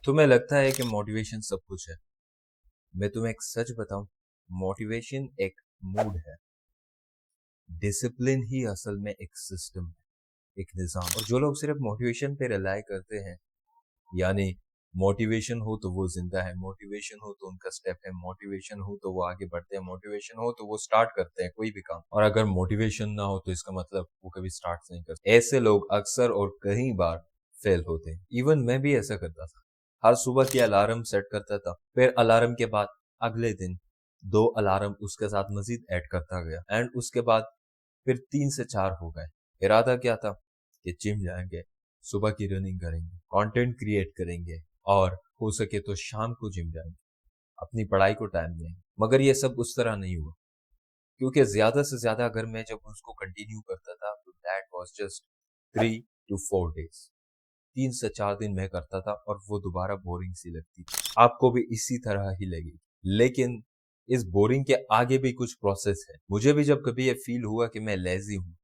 तुम्हें लगता है कि मोटिवेशन सब कुछ है। मैं तुम्हें एक सच बताऊं, मोटिवेशन एक मूड है। डिसिप्लिन ही असल में एक सिस्टम है, एक निजाम। और जो लोग सिर्फ मोटिवेशन पे रिलाई करते हैं, यानी मोटिवेशन हो तो वो जिंदा है, मोटिवेशन हो तो उनका स्टेप है, मोटिवेशन हो तो वो आगे बढ़ते हैं, मोटिवेशन हो तो वो स्टार्ट करते हैं कोई भी काम। और अगर मोटिवेशन ना हो तो इसका मतलब वो कभी स्टार्ट नहीं करते। ऐसे लोग अक्सर और कई बार फेल होते हैं। इवन मैं भी ऐसा करता था। हर सुबह की अलार्म सेट करता था, फिर अलार्म के बाद अगले दिन 2 अलार्म उसके साथ मजीद ऐड करता गया, एंड उसके बाद फिर 3 से 4 हो गए। इरादा क्या था कि जिम जाएंगे, सुबह की रनिंग करेंगे, कंटेंट क्रिएट करेंगे, और हो सके तो शाम को जिम जाएंगे, अपनी पढ़ाई को टाइम देंगे। मगर ये सब उस तरह नहीं हुआ, क्योंकि ज्यादा से ज्यादा अगर मैं जब उसको कंटिन्यू करता था तो that was just 3 to 4 days। 3 से 4 दिन मैं करता था और वो दोबारा बोरिंग सी लगती थी। आपको भी इसी तरह ही लगेगी। लेकिन इस बोरिंग के आगे भी कुछ प्रोसेस है। मुझे भी जब कभी ये फील हुआ कि मैं लेजी हूँ,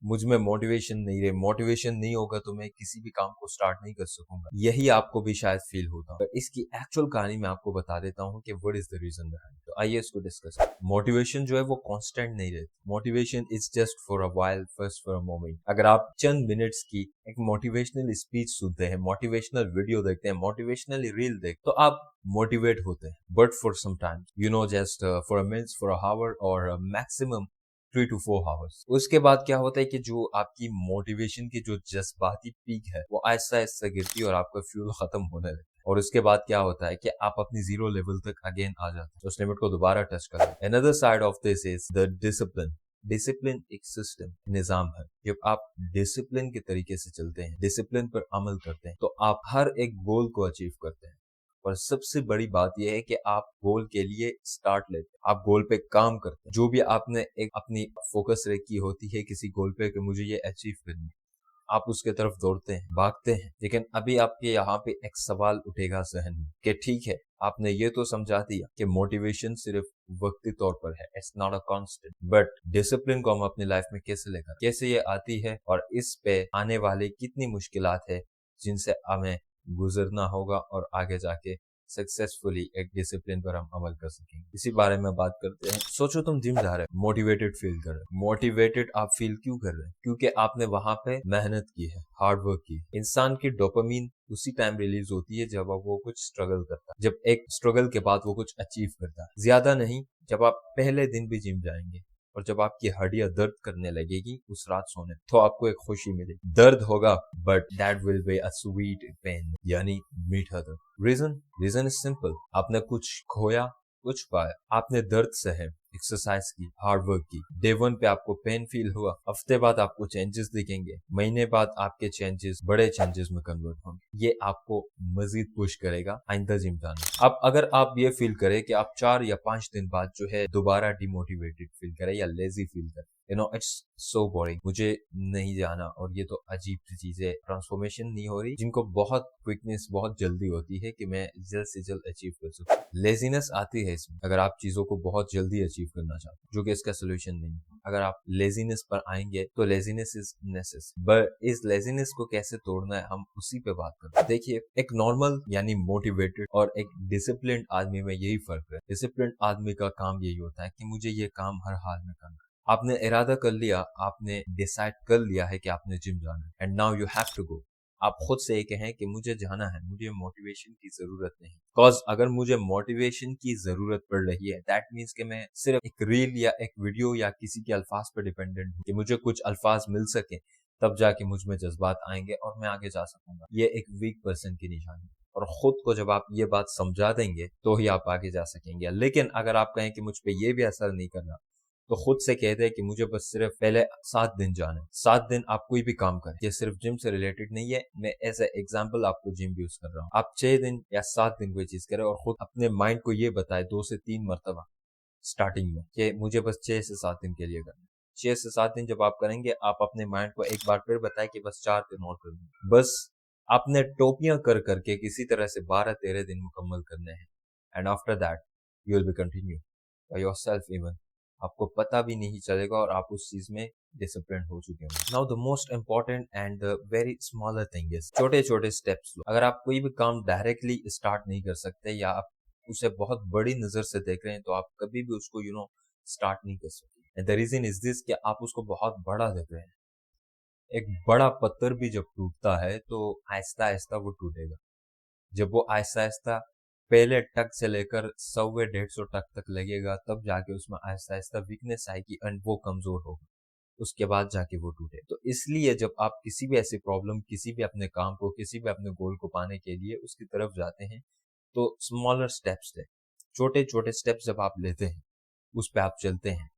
मुझ में मोटिवेशन नहीं रहे, मोटिवेशन नहीं होगा तो मैं किसी भी काम को स्टार्ट नहीं कर सकूंगा, यही आपको भी शायद फील होता है। इसकी एक्चुअल कहानी मैं आपको बता देता हूँ कि what is the reason behind. तो आइए इसको डिस्कस। मोटिवेशन जो है वो कांस्टेंट नहीं रहती। Motivation is just for a while, first for a moment. अगर आप चंद मिनट्स की एक मोटिवेशनल स्पीच सुनते हैं, मोटिवेशनल वीडियो देखते हैं, मोटिवेशनल रील देखते तो आप मोटिवेट होते हैं, but for some time, just for a minutes, for a hour, और मैक्सिमम 3 to 4 hours। उसके बाद क्या होता है कि जो आपकी मोटिवेशन की जो जज्बाती पीक है वो आहिस्ता आहिस्ता गिरती है और आपका फ्यूल खत्म होने लगता है। और उसके बाद क्या होता है कि आप अपनी जीरो लेवल तक अगेन आ जाते हैं, उस लिमिट को दोबारा टच करते हैं। Another side of this is the discipline. Discipline एक सिस्टम, निजाम है। जब आप डिसिप्लिन के तरीके से चलते हैं, डिसिप्लिन पर अमल करते हैं, तो आप हर एक गोल को अचीव करते हैं। और सबसे बड़ी बात यह है कि आप गोल के लिए स्टार्ट लेते हैं, आप गोल पे काम करते हैं। जो भी आपने एक अपनी फोकस रखी होती है किसी गोल पे कि मुझे ये अचीव करनी है, आप उसके तरफ दौड़ते हैं, भागते हैं। लेकिन अभी आपके यहाँ पे एक सवाल उठेगा जहन में कि ठीक है, आपने ये तो समझा दिया कि मोटिवेशन सिर्फ वक्ती तौर पर है, it's not a constant, but discipline को हम अपनी लाइफ में कैसे लेकर, कैसे ये आती है, और इस पे आने वाली कितनी मुश्किलात है जिनसे हमें गुजरना होगा और आगे जाके सक्सेसफुली एक डिसिप्लिन पर हम अमल कर सकेंगे। इसी बारे में बात करते हैं। सोचो तुम जिम जा रहे हो, मोटिवेटेड फील कर रहे हो। मोटिवेटेड आप फील क्यों कर रहे हैं? क्योंकि आपने वहां पे मेहनत की है, हार्ड वर्क की है। इंसान की डोपामीन उसी टाइम रिलीज होती है जब वो कुछ स्ट्रगल करता है, जब एक स्ट्रगल के बाद वो कुछ अचीव करता है। ज्यादा नहीं, जब आप पहले दिन भी जिम जाएंगे और जब आपकी हड्डियां दर्द करने लगेगी उस रात सोने, तो आपको एक खुशी मिलेगी। दर्द होगा, but that will be a sweet pain, यानी मीठा दर्द। Reason is simple. आपने कुछ खोया, कुछ पाया। आपने दर्द सहे, एक्सरसाइज की, हार्ड वर्क की। डे 1 पे आपको पेन फील हुआ, हफ्ते बाद आपको चेंजेस दिखेंगे, महीने बाद आपके चेंजेस बड़े चेंजेस में कन्वर्ट होंगे। ये आपको मजीद पुश करेगा आइंदा जिम जाने। अब अगर आप ये फील करें कि आप 4 या 5 दिन बाद जो है दोबारा डिमोटिवेटेड फील करें या लेजी फील करें, इट्स सो बोरिंग, मुझे नहीं जाना, और ये तो अजीब सी चीजें, ट्रांसफॉर्मेशन नहीं हो रही, जिनको बहुत क्विकनेस, बहुत जल्दी होती है कि मैं जल्द से जल्द अचीव कर सकूं। लेजीनेस आती है इसमें अगर आप चीजों को बहुत जल्दी अचीव करना चाहते हैं, जो कि इसका सोल्यूशन नहीं है। अगर आप लेजीनेस पर आएंगे तो लेजीनेस इज नेसेसरी, बट इस लेजीनेस को कैसे तोड़ना है हम उसी पे बात करते हैं। देखिए, एक नॉर्मल यानी मोटिवेटेड और एक डिसिप्लिन्ड आदमी में यही फर्क है। डिसिप्लिन्ड आदमी का काम यही होता है कि मुझे ये काम हर हाल में करना। आपने इरादा कर लिया, आपने डिसाइड कर लिया है कि आपने जिम जाना है, and now you have to go. आप खुद से ये कहें कि मुझे जाना है, मुझे मोटिवेशन की जरूरत नहीं। बिकॉज अगर मुझे मोटिवेशन की जरूरत पड़ रही है, दैट मीन्स कि मैं सिर्फ एक रील या एक वीडियो या किसी के अल्फाज पर डिपेंडेंट हूँ कि मुझे कुछ अल्फाज मिल सके, तब जाके मुझ में जज्बात आएंगे और मैं आगे जा सकूंगा। ये एक वीक पर्सन की निशानी है। और खुद को जब आप ये बात समझा देंगे तो ही आप आगे जा सकेंगे। लेकिन अगर आप कहें कि मुझ पे ये भी असर नहीं करना, तो खुद से कहते हैं कि मुझे बस सिर्फ पहले 7 दिन जाना है। 7 दिन आप कोई भी काम करें, ये सिर्फ जिम से रिलेटेड नहीं है, मैं एज ए एग्जाम्पल आपको जिम यूज कर रहा हूँ। आप 6 दिन या 7 दिन कोई चीज करें और खुद अपने माइंड को ये बताए 2 से 3 मरतबा स्टार्टिंग में कि मुझे बस 6 से 7 दिन के लिए करना है। 6 से 7 दिन जब आप करेंगे, आप अपने माइंड को एक बार फिर बताए कि बस 4 दिन और करना। बस आपने टोपियां कर करके किसी तरह से 12-13 दिन मुकम्मल करने हैं, and after that you will be continue by yourself even. आपको पता भी नहीं चलेगा और आप उस चीज में डिसिप्लिन हो चुके होंगे। Now the most important and the very smaller thing is छोटे छोटे स्टेप्स लो। अगर आप कोई भी काम डायरेक्टली स्टार्ट नहीं कर सकते या आप उसे बहुत बड़ी नजर से देख रहे हैं तो आप कभी भी उसको स्टार्ट नहीं कर सकते। And the reason is this कि आप उसको बहुत बड़ा देख रहे हैं। एक बड़ा पत्थर भी जब टूटता है तो आहिस्ता आहिस्ता वो टूटेगा। जब वो आहिस्ता आहिस्ता पहले टक से लेकर 100-150 टक तक लगेगा, तब जाके उसमें आहिस्ता आहिस्ता वीकनेस आएगी एंड वो कमजोर होगा, उसके बाद जाके वो टूटे। तो इसलिए जब आप किसी भी ऐसी प्रॉब्लम, किसी भी अपने काम को, किसी भी अपने गोल को पाने के लिए उसकी तरफ जाते हैं तो स्मॉलर स्टेप्स ले, छोटे छोटे स्टेप्स जब आप लेते हैं, उस पे आप चलते हैं,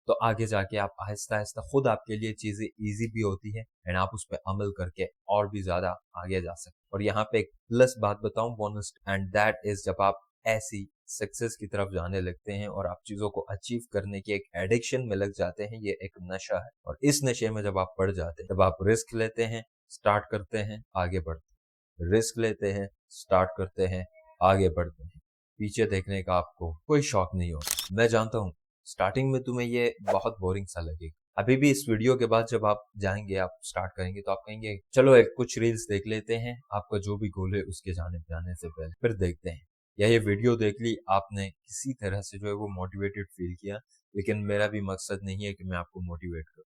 तो आगे जाके आप आहिस्ता आहिस्ता खुद आपके लिए चीजें इजी भी होती है एंड आप उस पर अमल करके और भी ज्यादा आगे जा सकते। और यहाँ पे एक प्लस बात बताऊं, बोनस, एंड दैट इज जब आप ऐसी सक्सेस की तरफ जाने लगते हैं और आप चीजों को अचीव करने की एक एडिक्शन में लग जाते हैं, ये एक नशा है। और इस नशे में जब आप पड़ जाते हैं, जब आप रिस्क लेते हैं, स्टार्ट करते हैं, आगे बढ़ते हैं, रिस्क लेते हैं, स्टार्ट करते हैं, आगे बढ़ते हैं, पीछे देखने का आपको कोई शौक नहीं होता। मैं जानता हूँ स्टार्टिंग में तुम्हें ये बहुत बोरिंग सा लगेगा। अभी भी इस वीडियो के बाद जब आप जाएंगे, आप स्टार्ट करेंगे तो आप कहेंगे चलो एक कुछ रील्स देख लेते हैं, आपका जो भी गोल है उसके जाने से पहले फिर देखते हैं। या ये वीडियो देख ली आपने, किसी तरह से जो है वो मोटिवेटेड फील किया, लेकिन मेरा भी मकसद नहीं है कि मैं आपको मोटिवेट करूं।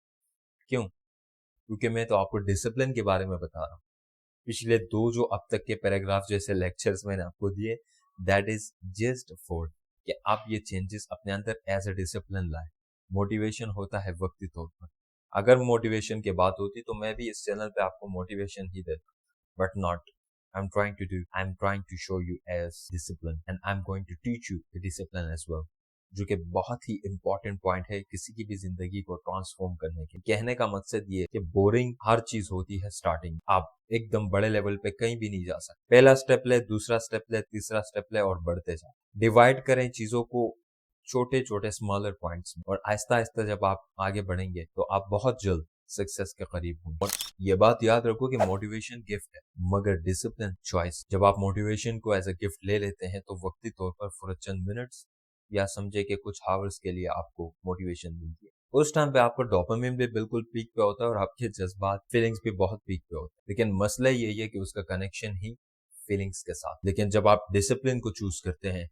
क्यों? क्योंकि मैं तो आपको डिसिप्लिन के बारे में बता रहा हूँ। पिछले दो जो अब तक के पैराग्राफ जैसे लेक्चर्स मैंने आपको दिए, दैट इज जस्ट फॉर कि आप ये चेंजेस अपने अंदर एज अ डिसिप्लिन लाए। मोटिवेशन होता है वक्ती तौर पर। अगर मोटिवेशन की बात होती तो मैं भी इस चैनल पे आपको मोटिवेशन ही देता, but not. I am trying to show you as discipline and I am going to teach you discipline as well, जो कि बहुत ही इंपॉर्टेंट पॉइंट है किसी की भी जिंदगी को ट्रांसफॉर्म करने के। कहने का मकसद ये कि बोरिंग हर चीज होती है स्टार्टिंग, आप एकदम बड़े लेवल पे कहीं भी नहीं जा सकते। पहला स्टेप ले, दूसरा स्टेप ले, तीसरा स्टेप ले और बढ़ते जाए। डिवाइड करें चीजों को छोटे छोटे स्मॉलर पॉइंट्स में, और आहिस्ता आहिस्ता जब आप आगे बढ़ेंगे तो आप बहुत जल्द सक्सेस के करीब होंगे। और ये बात याद रखो कि मोटिवेशन गिफ्ट है मगर डिसिप्लिन चॉइस। जब आप मोटिवेशन को एज अ गिफ्ट ले लेते हैं तो वक्ती तौर पर फॉर चंद मिनट्स या समझे कि कुछ आवर्स के लिए आपको मोटिवेशन मिलती है। उस टाइम पे आपका डोपामिन भी बिल्कुल पीक पे होता है और आपके जज्बात, फीलिंग्स भी बहुत पीक पे होते हैं। लेकिन मसला यही है कि उसका कनेक्शन ही फीलिंग्स के साथ। लेकिन जब आप डिसिप्लिन को चूज करते हैं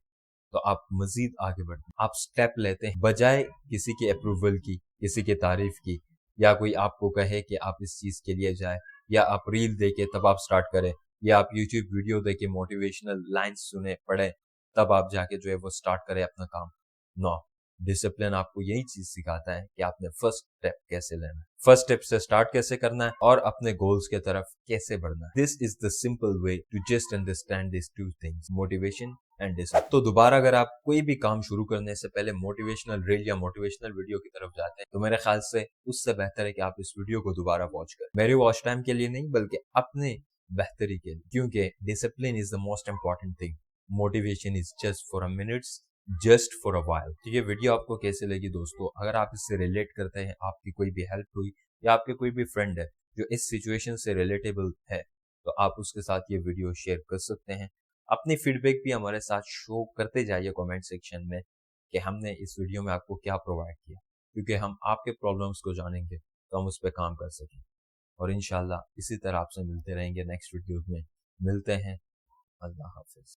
तो आप मजीद आगे बढ़ते हैं, आप स्टेप लेते हैं बजाय किसी की अप्रूवल की, किसी की तारीफ की, या कोई आपको कहे कि आप इस चीज के लिए जाए, या आप रील देखे तब आप स्टार्ट करें, या आप यूट्यूब वीडियो देखे मोटिवेशनल लाइंस सुने पढ़े तब आप जाके जो है वो स्टार्ट करें अपना काम। नो, डिसिप्लिन आपको यही चीज सिखाता है कि आपने फर्स्ट स्टेप कैसे लेना है, फर्स्ट स्टेप से स्टार्ट कैसे करना है और अपने गोल्स के तरफ कैसे बढ़ना है। This is the simple way to just understand this two things, motivation and discipline. तो दोबारा अगर आप कोई भी काम शुरू करने से पहले मोटिवेशनल रील या मोटिवेशनल वीडियो की तरफ जाते हैं तो मेरे ख्याल से उससे बेहतर है कि आप इस वीडियो को दोबारा वॉच करें, मेरी वॉच टाइम के लिए नहीं बल्कि अपने बेहतरी के लिए, क्योंकि discipline is the most important thing, motivation is just for a minutes, just for a while. तो ये वीडियो आपको कैसे लगी दोस्तों? अगर आप इससे रिलेट करते हैं, आपकी कोई भी हेल्प हुई, या आपके कोई भी फ्रेंड है जो इस सिचुएशन से रिलेटेबल है, तो आप उसके साथ ये वीडियो शेयर कर सकते हैं। अपनी फीडबैक भी हमारे साथ शो करते जाइए कमेंट सेक्शन में कि हमने इस वीडियो में आपको क्या प्रोवाइड किया, क्योंकि हम आपके प्रॉब्लम्स को जानेंगे तो हम उस पर काम कर सकें। और इंशाल्लाह इसी तरह आपसे मिलते रहेंगे नेक्स्ट वीडियो में। मिलते हैं। अल्लाह हाफिज।